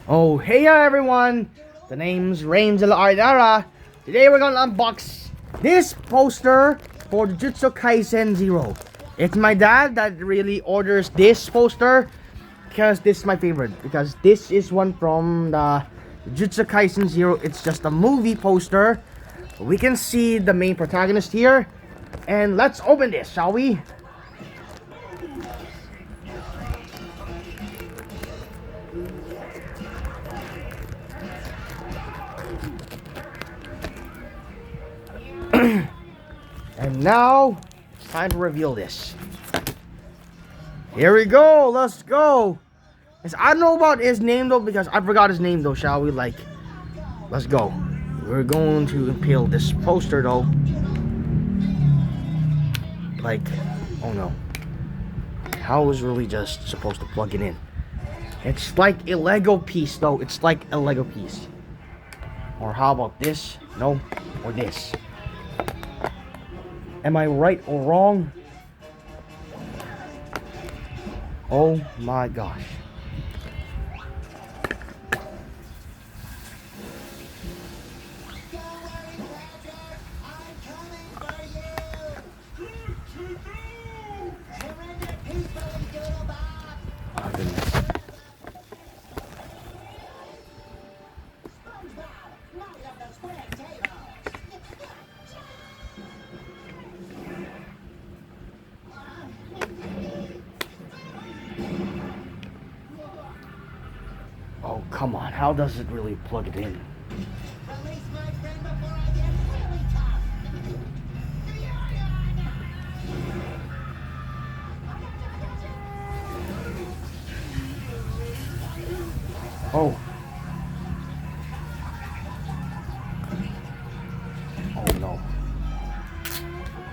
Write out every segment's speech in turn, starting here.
Oh, hey everyone! The name's Rangel Ardara. Today we're gonna unbox this poster for Jujutsu Kaisen Zero. It's my dad that really orders this poster because this is my favorite. Because this is one from the Jujutsu Kaisen Zero. It's just a movie poster. We can see the main protagonist here. And let's open this, shall we? And now it's time to reveal this. Here we go. Let's go. I don't know about his name though, because I forgot his name though. Shall we? Let's go. We're going to impale this poster though. Oh no. How is really just supposed to plug it in? It's like a Lego piece though. It's like a Lego piece. Or how about this? No. Or this. Am I right or wrong? Oh my gosh. Oh goodness. Oh, come on. How does it really plug it in? Oh. Oh no.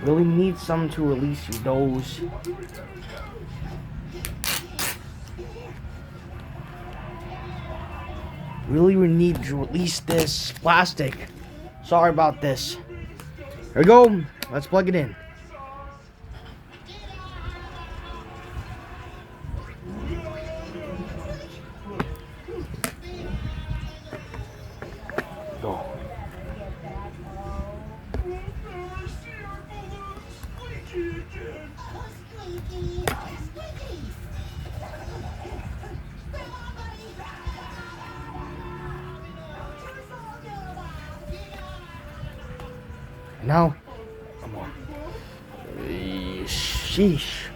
Really need some to release those. Really we need to release this plastic. Sorry about this. Here we go. Let's plug it in. Go. Now, come on. Sheesh.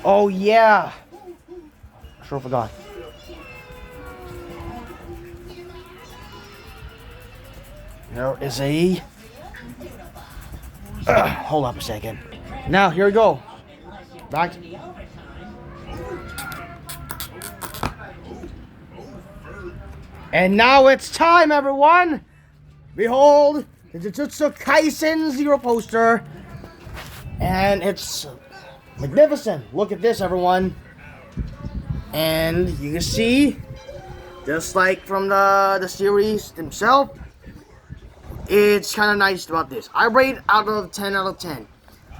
Oh yeah. Sure forgot. There is a. Hold up a second. Now here we go. Back. And now it's time, everyone! Behold, the Jujutsu Kaisen Zero poster. And it's magnificent. Look at this, everyone. And you can see, just like from the series themselves, it's kind of nice about this. I rate out of 10 out of 10.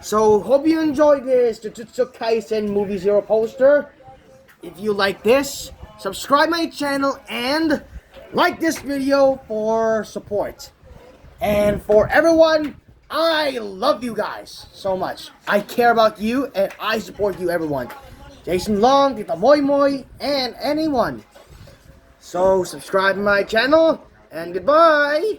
So, hope you enjoyed this Jujutsu Kaisen Movie Zero poster. If you like this, subscribe my channel and like this video for support. And for everyone, I love you guys so much. I care about you and I support you, everyone. Jason Long, Tita Moy Moy, and anyone. So subscribe to my channel and goodbye.